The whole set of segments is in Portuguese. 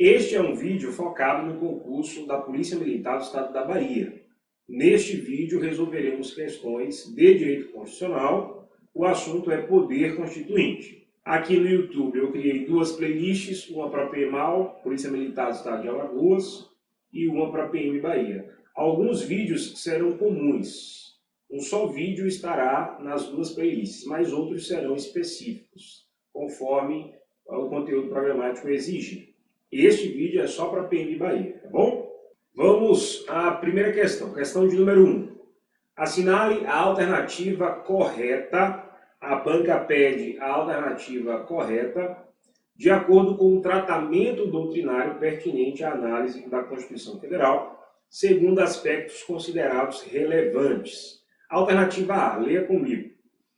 Este é um vídeo focado no concurso da Polícia Militar do Estado da Bahia. Neste vídeo resolveremos questões de direito constitucional. O assunto é poder constituinte. Aqui no YouTube eu criei duas playlists, uma para PMAL, Polícia Militar do Estado de Alagoas, e uma para PM Bahia. Alguns vídeos serão comuns. Um só vídeo estará nas duas playlists, mas outros serão específicos, conforme o conteúdo programático exigir. Este vídeo é só para PM Bahia, tá bom? Vamos à primeira questão, questão de número 1. Assinale a alternativa correta, a banca pede a alternativa correta, de acordo com o tratamento doutrinário pertinente à análise da Constituição Federal, segundo aspectos considerados relevantes. Alternativa A, leia comigo.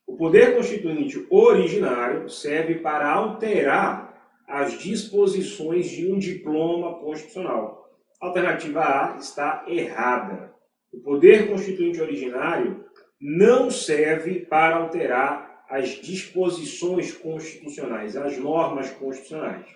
O poder constituinte originário serve para alterar as disposições de um diploma constitucional. Alternativa A está errada. O poder constituinte originário não serve para alterar as disposições constitucionais, as normas constitucionais.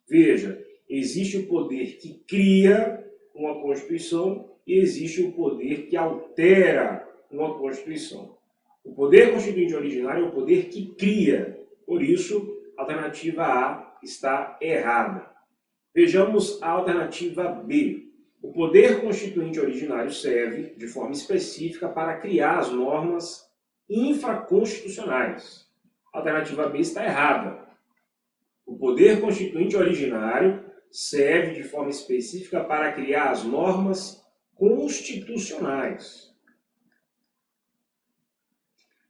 Veja, existe o poder que cria uma Constituição e existe o poder que altera uma Constituição. O poder constituinte originário é o poder que cria, por isso, a alternativa A está errada. Vejamos a alternativa B. O poder constituinte originário serve, de forma específica, para criar as normas infraconstitucionais. A alternativa B está errada. O poder constituinte originário serve, de forma específica, para criar as normas constitucionais.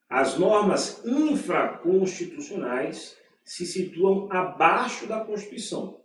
As normas infraconstitucionais se situam abaixo da Constituição.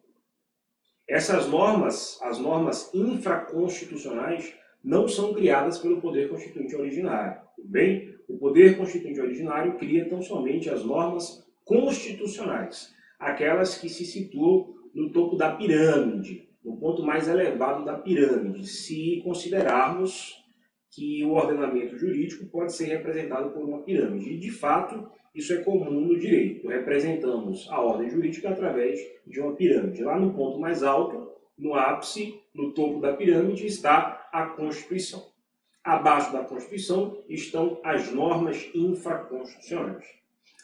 Essas normas, as normas infraconstitucionais, não são criadas pelo poder constituinte originário. Tudo bem? O poder constituinte originário cria tão somente as normas constitucionais, aquelas que se situam no topo da pirâmide, no ponto mais elevado da pirâmide, se considerarmos que o ordenamento jurídico pode ser representado por uma pirâmide. E, de fato, isso é comum no direito. Representamos a ordem jurídica através de uma pirâmide. Lá no ponto mais alto, no ápice, no topo da pirâmide, está a Constituição. Abaixo da Constituição estão as normas infraconstitucionais.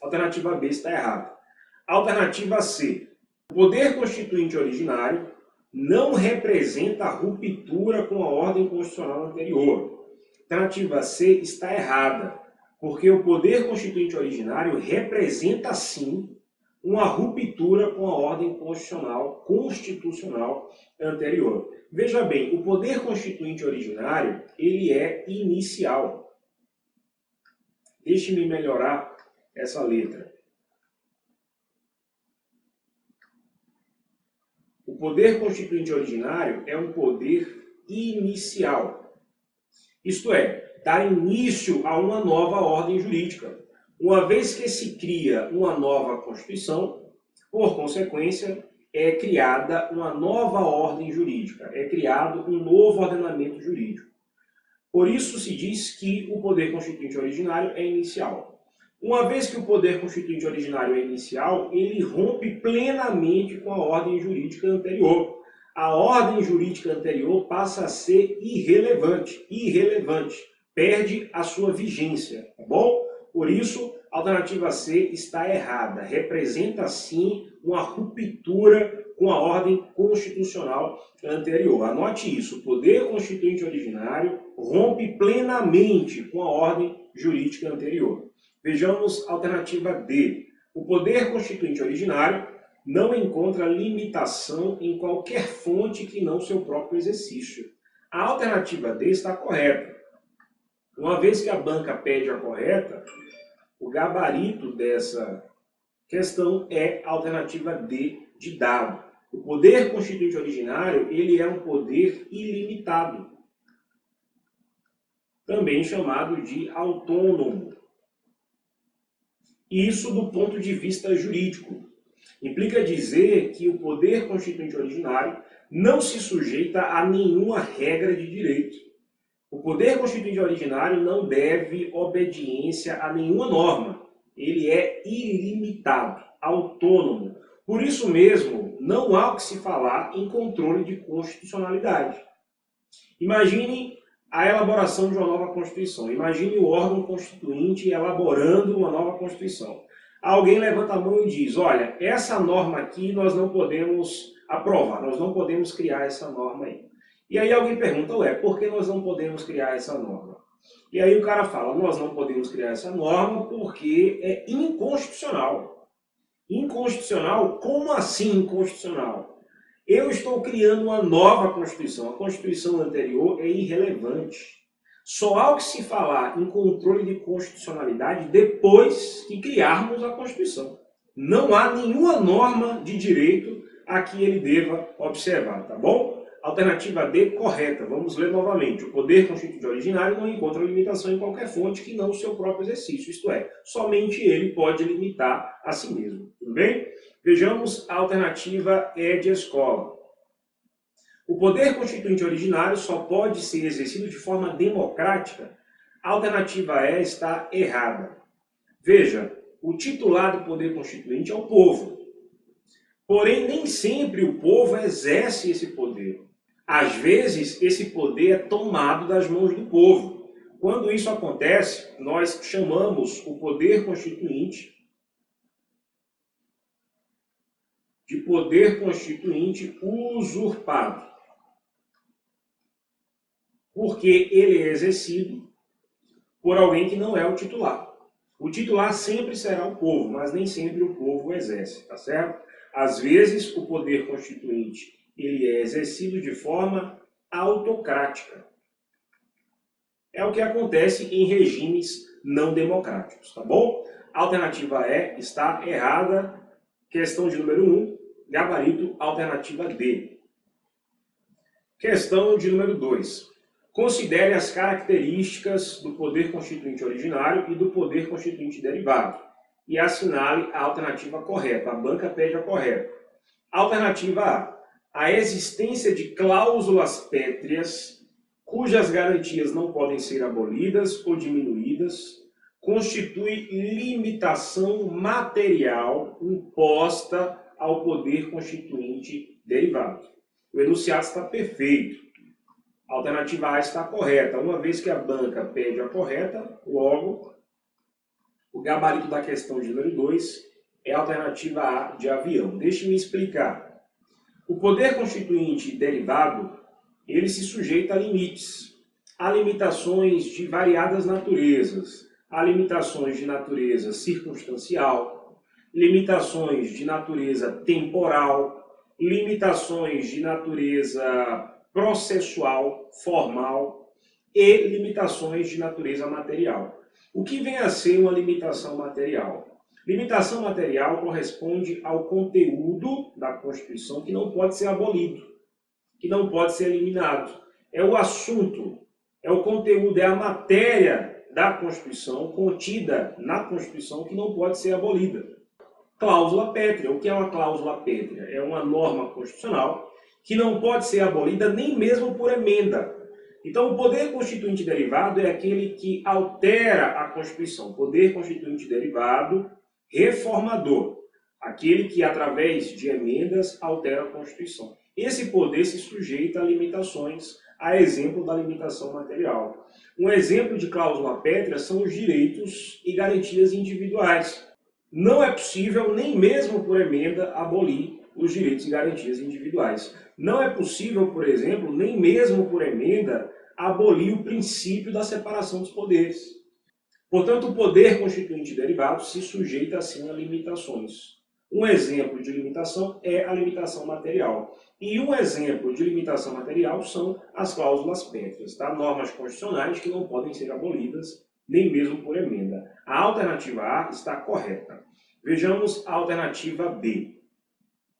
A alternativa B está errada. Alternativa C. O poder constituinte originário não representa a ruptura com a ordem constitucional anterior. A alternativa C está errada, porque o poder constituinte originário representa, sim, uma ruptura com a ordem constitucional anterior. Veja bem, o poder constituinte originário, ele é inicial. Deixe-me melhorar essa letra. O poder constituinte originário é um poder inicial. Isto é, dar início a uma nova ordem jurídica. Uma vez que se cria uma nova Constituição, por consequência, é criada uma nova ordem jurídica, é criado um novo ordenamento jurídico. Por isso se diz que o poder constituinte originário é inicial. Uma vez que o poder constituinte originário é inicial, ele rompe plenamente com a ordem jurídica anterior. A ordem jurídica anterior passa a ser irrelevante, perde a sua vigência, tá bom? Por isso, a alternativa C está errada, representa sim uma ruptura com a ordem constitucional anterior. Anote isso, o poder constituinte originário rompe plenamente com a ordem jurídica anterior. Vejamos a alternativa D. O poder constituinte originário não encontra limitação em qualquer fonte que não seu próprio exercício. A alternativa D está correta. Uma vez que a banca pede a correta, o gabarito dessa questão é a alternativa D de dado. O poder constituinte originário, ele é um poder ilimitado, também chamado de autônomo. Isso do ponto de vista jurídico. Implica dizer que o poder constituinte originário não se sujeita a nenhuma regra de direito. O poder constituinte originário não deve obediência a nenhuma norma. Ele é ilimitado, autônomo. Por isso mesmo, não há o que se falar em controle de constitucionalidade. Imagine a elaboração de uma nova Constituição. Imagine o órgão constituinte elaborando uma nova Constituição. Alguém levanta a mão e diz, olha, essa norma aqui nós não podemos aprovar, nós não podemos criar essa norma aí. E aí alguém pergunta, ué, por que nós não podemos criar essa norma? E aí o cara fala, nós não podemos criar essa norma porque é inconstitucional. Inconstitucional? Como assim inconstitucional? Eu estou criando uma nova Constituição. A Constituição anterior é irrelevante. Só há o que se falar em controle de constitucionalidade depois que criarmos a Constituição. Não há nenhuma norma de direito a que ele deva observar, tá bom? Alternativa D, correta. Vamos ler novamente. O poder constituinte originário não encontra limitação em qualquer fonte que não o seu próprio exercício. Isto é, somente ele pode limitar a si mesmo. Tudo bem? Vejamos a alternativa E de escola. O poder constituinte originário só pode ser exercido de forma democrática. A alternativa E está errada. Veja, o titular do poder constituinte é o povo. Porém, nem sempre o povo exerce esse poder. Às vezes, esse poder é tomado das mãos do povo. Quando isso acontece, nós chamamos o poder constituinte de poder constituinte usurpado. Porque ele é exercido por alguém que não é o titular. O titular sempre será o povo, mas nem sempre o povo exerce, tá certo? Às vezes, o poder constituinte ele é exercido de forma autocrática. É o que acontece em regimes não democráticos, tá bom? A alternativa E está errada. Questão de número 1, gabarito, alternativa D. Questão de número 2. Considere as características do poder constituinte originário e do poder constituinte derivado. E assinale a alternativa correta. A banca pede a correta. Alternativa A. A existência de cláusulas pétreas, cujas garantias não podem ser abolidas ou diminuídas, constitui limitação material imposta ao poder constituinte derivado. O enunciado está perfeito. A alternativa A está correta. Uma vez que a banca pede a correta, logo, o gabarito da questão de número 2 é a alternativa A de avião. Deixe-me explicar. O poder constituinte derivado, ele se sujeita a limites. Há limitações de variadas naturezas. Há limitações de natureza circunstancial, limitações de natureza temporal, limitações de natureza processual, formal e limitações de natureza material. O que vem a ser uma limitação material? Limitação material corresponde ao conteúdo da Constituição que não pode ser abolido, que não pode ser eliminado. É o assunto, é o conteúdo, é a matéria da Constituição, contida na Constituição, que não pode ser abolida. Cláusula pétrea. O que é uma cláusula pétrea? É uma norma constitucional que não pode ser abolida nem mesmo por emenda. Então, o poder constituinte derivado é aquele que altera a Constituição. Poder constituinte derivado reformador. Aquele que, através de emendas, altera a Constituição. Esse poder se sujeita a limitações, a exemplo da limitação material. Um exemplo de cláusula pétrea são os direitos e garantias individuais. Não é possível, nem mesmo por emenda, abolir os direitos e garantias individuais. Não é possível, por exemplo, nem mesmo por emenda, abolir o princípio da separação dos poderes. Portanto, o poder constituinte derivado se sujeita, assim, a limitações. Um exemplo de limitação é a limitação material. E um exemplo de limitação material são as cláusulas pétreas, tá? Normas constitucionais que não podem ser abolidas, nem mesmo por emenda. A alternativa A está correta. Vejamos a alternativa B.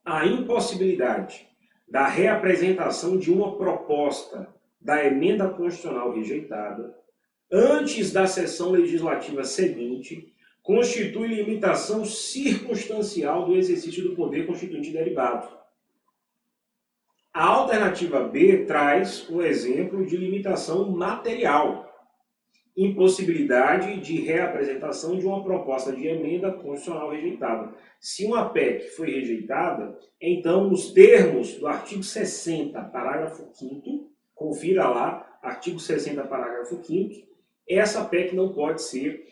A impossibilidade da reapresentação de uma proposta da emenda constitucional rejeitada antes da sessão legislativa seguinte constitui limitação circunstancial do exercício do poder constituinte derivado. A alternativa B traz um exemplo de limitação material. impossibilidade de reapresentação de uma proposta de emenda constitucional rejeitada. Se uma PEC foi rejeitada, então, nos termos do artigo 60, parágrafo 5º, confira lá, artigo 60, parágrafo 5º, essa PEC não pode ser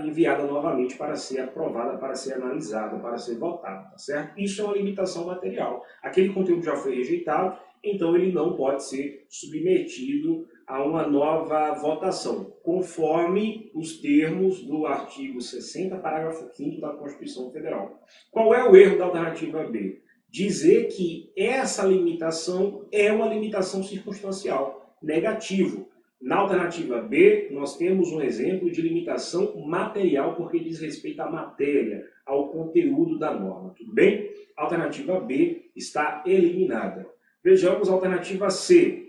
enviada novamente para ser aprovada, para ser analisada, para ser votada, tá certo? Isso é uma limitação material. Aquele conteúdo já foi rejeitado, então ele não pode ser submetido a uma nova votação, conforme os termos do artigo 60, parágrafo 5º da Constituição Federal. Qual é o erro da alternativa B? Dizer que essa limitação é uma limitação circunstancial, negativo. Na alternativa B, nós temos um exemplo de limitação material, porque diz respeito à matéria, ao conteúdo da norma, tudo bem? A alternativa B está eliminada. Vejamos a alternativa C.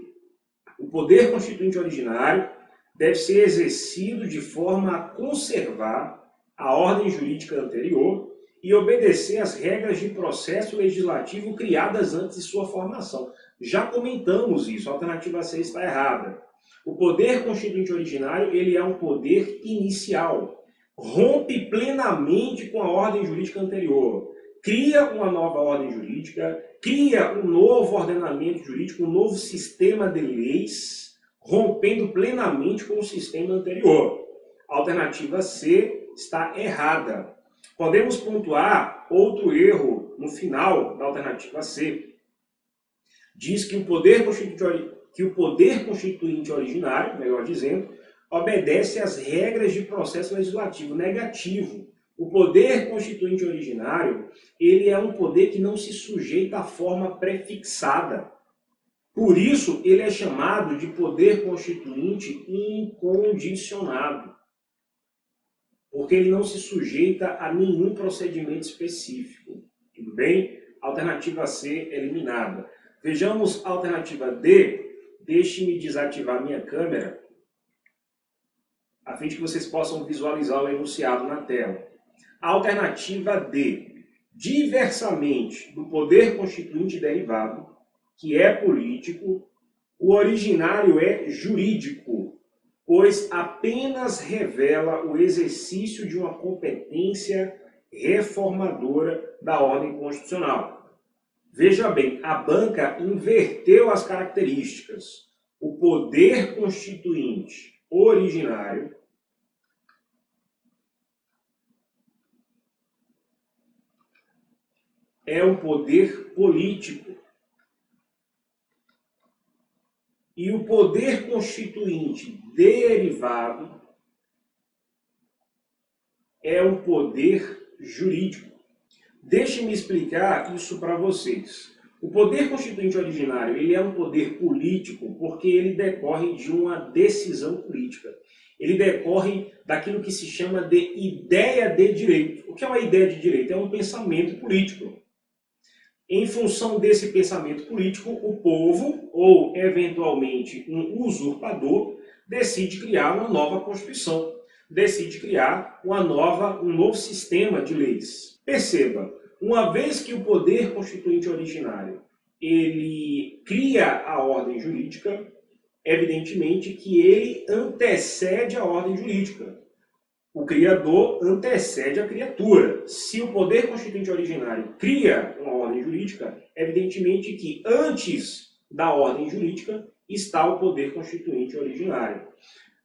O poder constituinte originário deve ser exercido de forma a conservar a ordem jurídica anterior e obedecer às regras de processo legislativo criadas antes de sua formação. Já comentamos isso, a alternativa C está errada. O poder constituinte originário ele é um poder inicial, rompe plenamente com a ordem jurídica anterior, cria uma nova ordem jurídica, cria um novo ordenamento jurídico, um novo sistema de leis, rompendo plenamente com o sistema anterior. A alternativa C está errada. Podemos pontuar outro erro no final da alternativa C. Diz que o poder constituinte originário, melhor dizendo, obedece às regras de processo legislativo. Negativo. O poder constituinte originário, ele é um poder que não se sujeita à forma prefixada. Por isso, ele é chamado de poder constituinte incondicionado. Porque ele não se sujeita a nenhum procedimento específico. Tudo bem? Alternativa C eliminada. Vejamos a alternativa D. Deixe-me desativar minha câmera, a fim de que vocês possam visualizar o enunciado na tela. A alternativa D. Diversamente do poder constituinte derivado, que é político, o originário é jurídico, pois apenas revela o exercício de uma competência reformadora da ordem constitucional. Veja bem, a banca inverteu as características. O poder constituinte originário é um poder político. E o poder constituinte derivado é um poder jurídico. Deixe-me explicar isso para vocês. O poder constituinte originário ele é um poder político porque ele decorre de uma decisão política. Ele decorre daquilo que se chama de ideia de direito. O que é uma ideia de direito? É um pensamento político. Em função desse pensamento político, o povo, ou eventualmente um usurpador, decide criar uma nova Constituição, decide criar um novo sistema de leis. Perceba, uma vez que o poder constituinte originário ele cria a ordem jurídica, evidentemente que ele antecede a ordem jurídica. O criador antecede a criatura. Se o poder constituinte originário cria uma ordem jurídica, evidentemente que antes da ordem jurídica está o poder constituinte originário.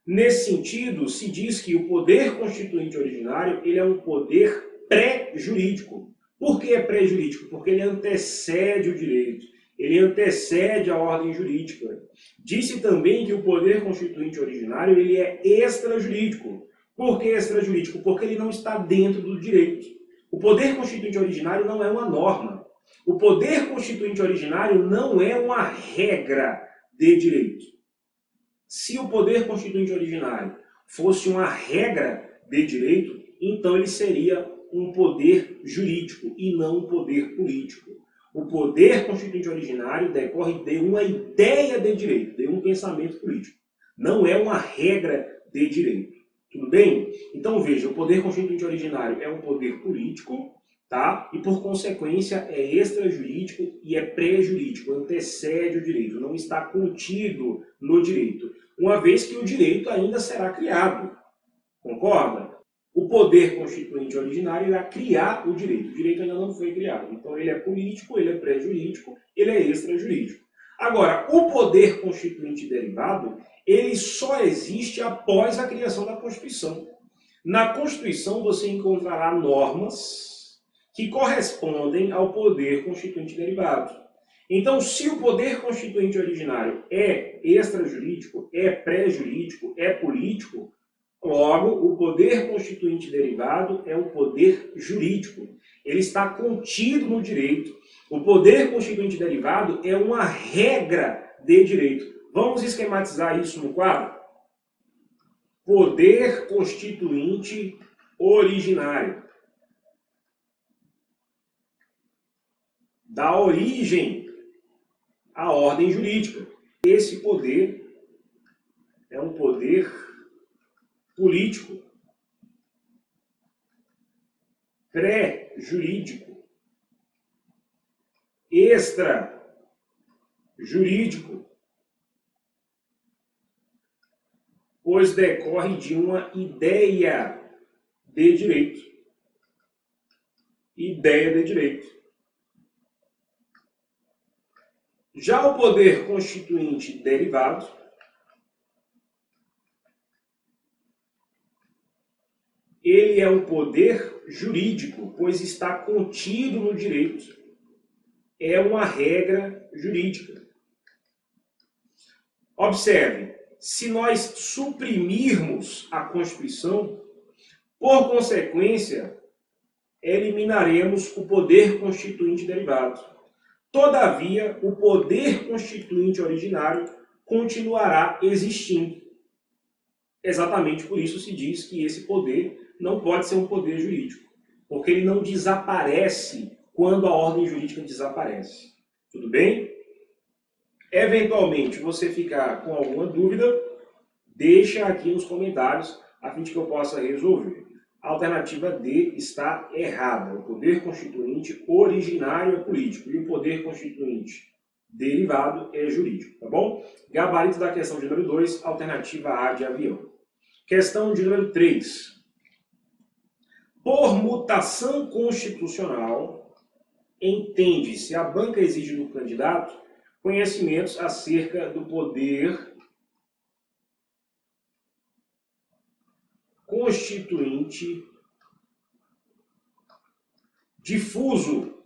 Nesse sentido, se diz que o poder constituinte originário ele é um poder pré-jurídico. Por que é pré-jurídico? Porque ele antecede o direito, ele antecede a ordem jurídica. Disse também que o poder constituinte originário ele é extrajurídico. Por que extrajurídico? Porque ele não está dentro do direito. O poder constituinte originário não é uma norma. O poder constituinte originário não é uma regra de direito. Se o poder constituinte originário fosse uma regra de direito, então ele seria um poder jurídico e não um poder político. O poder constituinte originário decorre de uma ideia de direito, de um pensamento político. Não é uma regra de direito. Tudo bem? Então veja, o poder constituinte originário é um poder político, tá? E por consequência é extrajurídico e é pré-jurídico, antecede o direito, não está contido no direito. uma vez que o direito ainda será criado. Concorda? O poder constituinte originário irá criar o direito ainda não foi criado. Então ele é político, ele é pré-jurídico, ele é extrajurídico. Agora, o poder constituinte derivado, ele só existe após a criação da Constituição. Na Constituição você encontrará normas que correspondem ao poder constituinte derivado. Então, se o poder constituinte originário é extrajurídico, é pré-jurídico, é político, logo, o poder constituinte derivado é o poder jurídico. Ele está contido no direito. O poder constituinte derivado é uma regra de direito. Vamos esquematizar isso no quadro? Poder constituinte originário. Dá origem à ordem jurídica. Esse poder é um poder político, pré-jurídico, extrajurídico, pois decorre de uma ideia de direito. Ideia de direito. Já o poder constituinte derivado ele é um poder jurídico, pois está contido no direito. É uma regra jurídica. Observe, se nós suprimirmos a Constituição, por consequência, eliminaremos o poder constituinte derivado. Todavia, o poder constituinte originário continuará existindo. Exatamente por isso se diz que esse poder não pode ser um poder jurídico, porque ele não desaparece quando a ordem jurídica desaparece. Tudo bem? Eventualmente, você ficar com alguma dúvida, deixa aqui nos comentários, a fim de que eu possa resolver. A alternativa D está errada. O poder constituinte originário é político e o poder constituinte derivado é jurídico, tá bom? Gabarito da questão de número 2, alternativa A de avião. Questão de número 3. Por mutação constitucional, entende-se a banca exige do candidato conhecimentos acerca do poder constituinte difuso.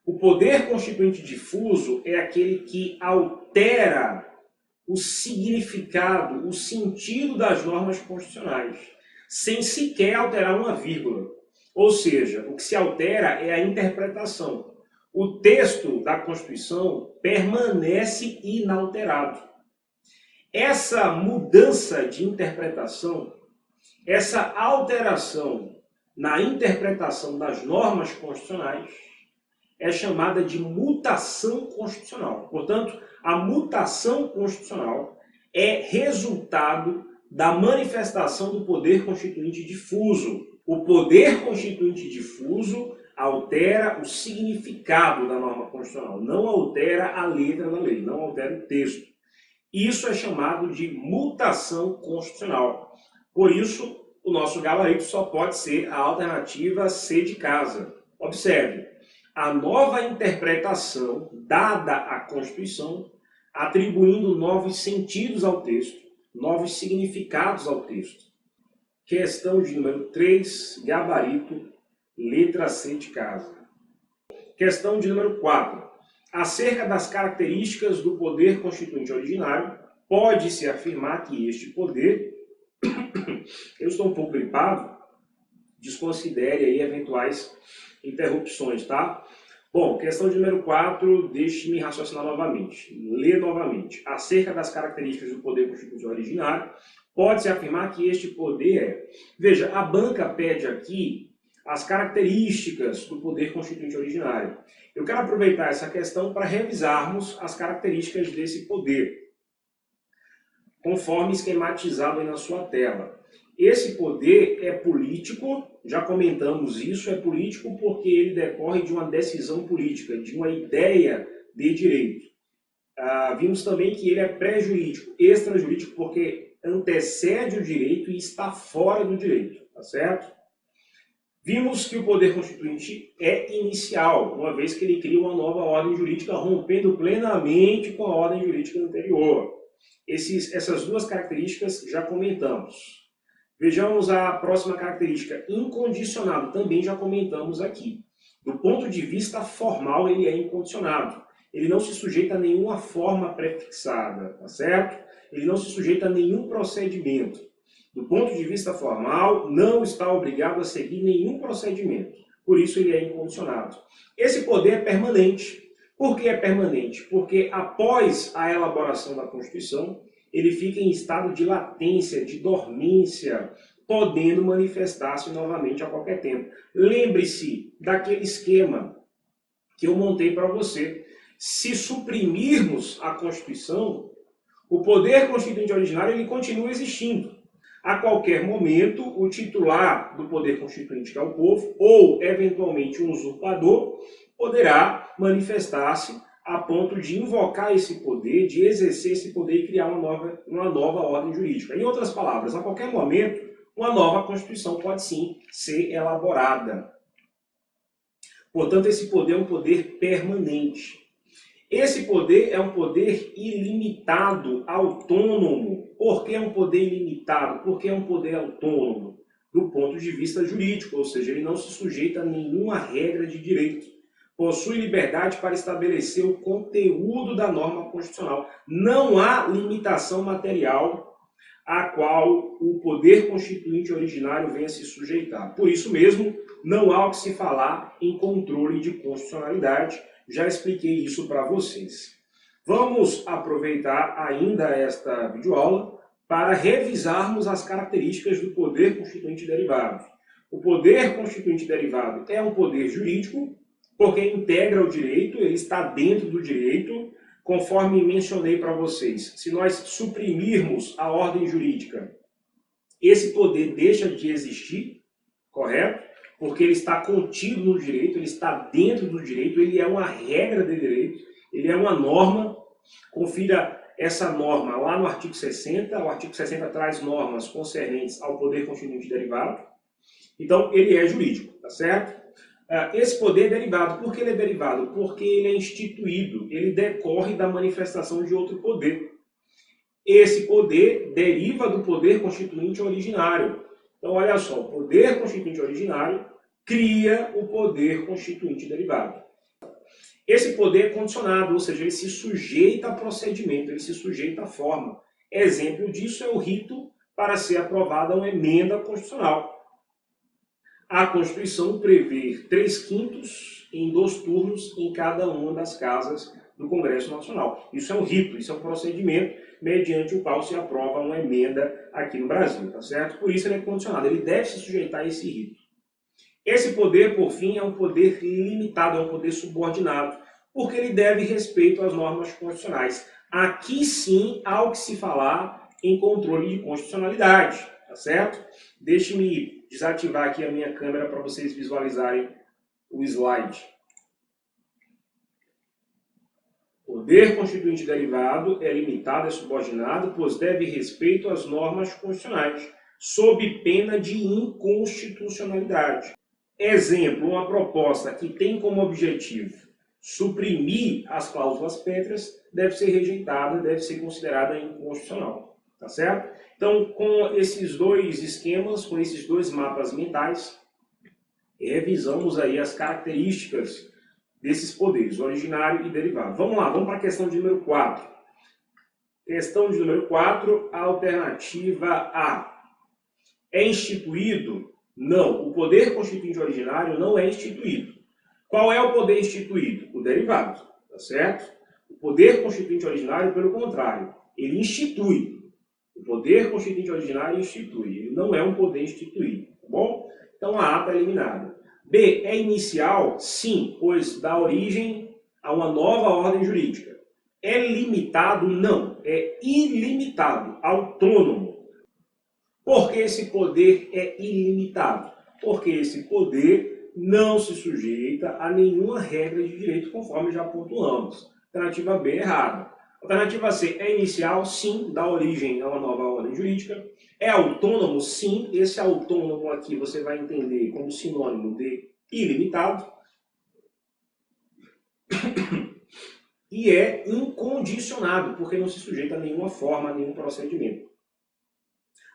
O poder constituinte difuso é aquele que altera o significado, o sentido das normas constitucionais, sem sequer alterar uma vírgula. Ou seja, o que se altera é a interpretação. O texto da Constituição permanece inalterado. Essa mudança de interpretação, essa alteração na interpretação das normas constitucionais é chamada de mutação constitucional. Portanto, a mutação constitucional é resultado da manifestação do poder constituinte difuso. O poder constituinte difuso altera o significado da norma constitucional, não altera a letra da lei, não altera o texto. Isso é chamado de mutação constitucional. Por isso, o nosso gabarito só pode ser a alternativa C de casa. Observe, a nova interpretação dada à Constituição, atribuindo novos sentidos ao texto, novos significados ao texto. Questão de número 3, gabarito, letra C de casa. Questão de número 4. Acerca das características do poder constituinte originário, pode-se afirmar que este poder, eu estou um pouco gripado, desconsidere aí eventuais interrupções, tá? Bom, questão de número 4, deixe-me raciocinar novamente, ler novamente. Acerca das características do poder constituinte originário, pode-se afirmar que este poder é... Veja, a banca pede aqui as características do poder constituinte originário. Eu quero aproveitar essa questão para revisarmos as características desse poder, conforme esquematizado aí na sua tela. Esse poder é político, já comentamos isso, é político porque ele decorre de uma decisão política, de uma ideia de direito. Vimos também que ele é pré-jurídico, extrajurídico, porque antecede o direito e está fora do direito, tá certo? Vimos que o poder constituinte é inicial, uma vez que ele cria uma nova ordem jurídica, rompendo plenamente com a ordem jurídica anterior. Essas duas características já comentamos. Vejamos a próxima característica, incondicionado, também já comentamos aqui. Do ponto de vista formal, ele é incondicionado. Ele não se sujeita a nenhuma forma prefixada, tá certo? Ele não se sujeita a nenhum procedimento. Do ponto de vista formal, não está obrigado a seguir nenhum procedimento. Por isso ele é incondicionado. Esse poder é permanente. Por que é permanente? Porque após a elaboração da Constituição, ele fica em estado de latência, de dormência, podendo manifestar-se novamente a qualquer tempo. Lembre-se daquele esquema que eu montei para você. Se suprimirmos a Constituição, o poder constituinte originário ele continua existindo. A qualquer momento, o titular do poder constituinte, que é o povo, ou eventualmente um usurpador, poderá manifestar-se a ponto de invocar esse poder, de exercer esse poder e criar uma nova ordem jurídica. Em outras palavras, a qualquer momento, uma nova Constituição pode sim ser elaborada. Portanto, esse poder é um poder permanente. Esse poder é um poder ilimitado, autônomo. Por que é um poder ilimitado? Porque é um poder autônomo do ponto de vista jurídico, ou seja, ele não se sujeita a nenhuma regra de direito. Possui liberdade para estabelecer o conteúdo da norma constitucional. Não há limitação material a qual o poder constituinte originário venha se sujeitar. Por isso mesmo, não há o que se falar em controle de constitucionalidade. Já expliquei isso para vocês. Vamos aproveitar ainda esta videoaula para revisarmos as características do poder constituinte derivado. O poder constituinte derivado é um poder jurídico, porque integra o direito, ele está dentro do direito, conforme mencionei para vocês. Se nós suprimirmos a ordem jurídica, esse poder deixa de existir, correto? Porque ele está contido no direito, ele está dentro do direito, ele é uma regra de direito, ele é uma norma. Confira essa norma lá no artigo 60, o artigo 60 traz normas concernentes ao poder constituinte derivado. Então, ele é jurídico, tá certo? Esse poder é derivado. Por que ele é derivado? Porque ele é instituído, ele decorre da manifestação de outro poder. Esse poder deriva do poder constituinte originário. Então, olha só, o poder constituinte originário cria o poder constituinte derivado. Esse poder é condicionado, ou seja, ele se sujeita a procedimento, ele se sujeita a forma. Exemplo disso é o rito para ser aprovada uma emenda constitucional. A Constituição prevê 3/5 em 2 turnos em cada uma das casas do Congresso Nacional. Isso é um rito, isso é um procedimento mediante o qual se aprova uma emenda aqui no Brasil, tá certo? Por isso ele é condicionado, ele deve se sujeitar a esse rito. Esse poder, por fim, é um poder limitado, é um poder subordinado, porque ele deve respeito às normas constitucionais. Aqui sim há o que se falar em controle de constitucionalidade, tá certo? Deixe-me desativar aqui a minha câmera para vocês visualizarem o slide. Poder constituinte derivado é limitado, é subordinado, pois deve respeito às normas constitucionais, sob pena de inconstitucionalidade. Exemplo, uma proposta que tem como objetivo suprimir as cláusulas pétreas deve ser rejeitada, deve ser considerada inconstitucional, tá certo? Então, com esses dois esquemas, com esses dois mapas mentais, revisamos aí as características desses poderes, originário e derivado. Vamos lá, vamos para a questão de número 4. Questão de número 4, alternativa A. É instituído? Não, o poder constituinte originário não é instituído. Qual é o poder instituído? O derivado, tá certo? O poder constituinte originário, pelo contrário, ele institui. O poder constituinte originário institui, ele não é um poder instituído, tá bom? Então a A está eliminada. B, é inicial? Sim, pois dá origem a uma nova ordem jurídica. É limitado? Não, é ilimitado, autônomo. Por que esse poder é ilimitado? Porque esse poder não se sujeita a nenhuma regra de direito, conforme já pontuamos. Alternativa B errada. Alternativa C, é inicial? Sim, dá origem a uma nova ordem jurídica. É autônomo? Sim, esse autônomo aqui você vai entender como sinônimo de ilimitado. E é incondicionado, porque não se sujeita a nenhuma forma, a nenhum procedimento.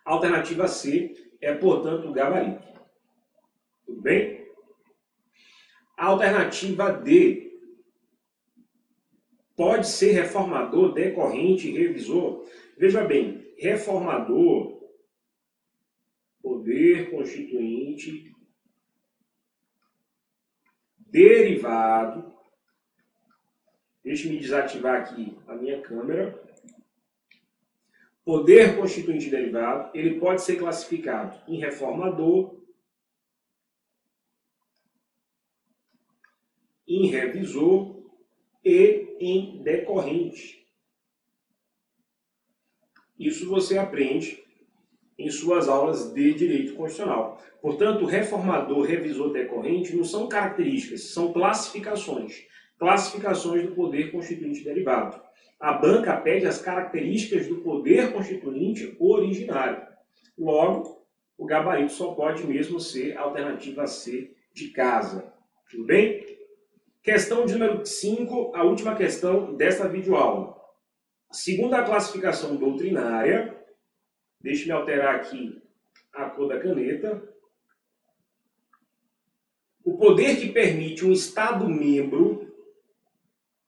A alternativa C é, portanto, o gabarito. Tudo bem? A alternativa D pode ser reformador, decorrente, revisor. Veja bem, reformador, poder constituinte, derivado. Deixe-me desativar aqui a minha câmera. Poder constituinte derivado, ele pode ser classificado em reformador, em revisor e em decorrente. Isso você aprende em suas aulas de direito constitucional. Portanto, reformador, revisor, decorrente não são características, são classificações. Classificações do poder constituinte derivado. A banca pede as características do poder constituinte originário. Logo, o gabarito só pode mesmo ser a alternativa C de casa. Tudo bem? Questão de número 5, a última questão desta videoaula. Segundo a classificação doutrinária, deixe-me alterar aqui a cor da caneta, o poder que permite um Estado-membro,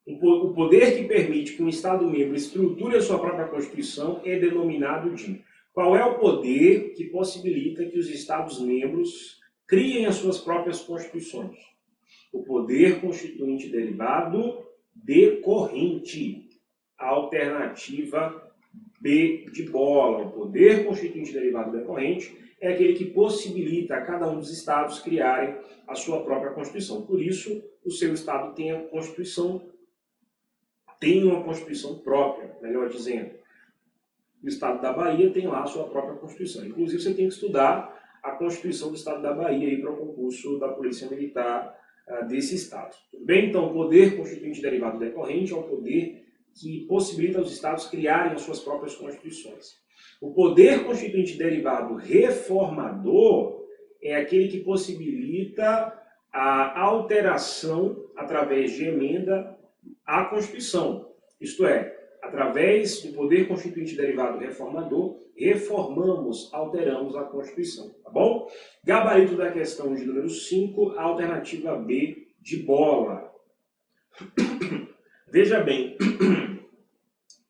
o poder que permite que um Estado-membro estruture a sua própria Constituição é denominado de... Qual é o poder que possibilita que os Estados-membros criem as suas próprias Constituições? O poder constituinte derivado decorrente. A alternativa B de bola. O poder constituinte derivado decorrente é aquele que possibilita a cada um dos estados criarem a sua própria Constituição. Por isso, o seu estado tem uma Constituição própria, melhor dizendo. O estado da Bahia tem lá a sua própria Constituição. Inclusive, você tem que estudar a Constituição do estado da Bahia para o concurso da Polícia Militar desse estado. Tudo bem? Então, o poder constituinte derivado decorrente é o poder que possibilita os estados criarem as suas próprias constituições. O poder constituinte derivado reformador é aquele que possibilita a alteração através de emenda à Constituição. Isto é, através do poder constituinte derivado reformador, reformamos, alteramos a Constituição. Tá bom? Gabarito da questão de número 5, a alternativa B de bola. Veja bem,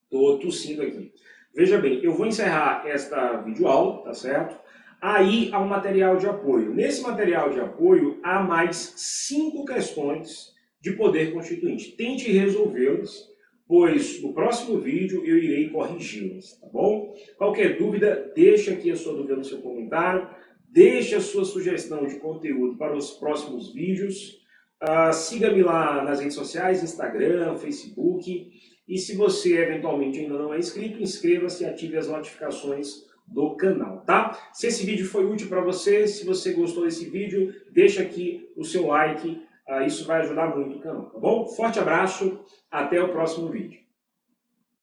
estou tossindo aqui. Veja bem, eu vou encerrar esta videoaula, tá certo? Aí há um material de apoio. Nesse material de apoio há mais 5 questões de poder constituinte. Tente resolvê-las, pois no próximo vídeo eu irei corrigi-las, tá bom? Qualquer dúvida, deixa aqui a sua dúvida no seu comentário, deixa a sua sugestão de conteúdo para os próximos vídeos. Siga-me lá nas redes sociais, Instagram, Facebook. E se você eventualmente ainda não é inscrito, inscreva-se e ative as notificações do canal, tá? Se esse vídeo foi útil para você, se você gostou desse vídeo, deixa aqui o seu like, isso vai ajudar muito o canal, tá bom? Forte abraço, até o próximo vídeo.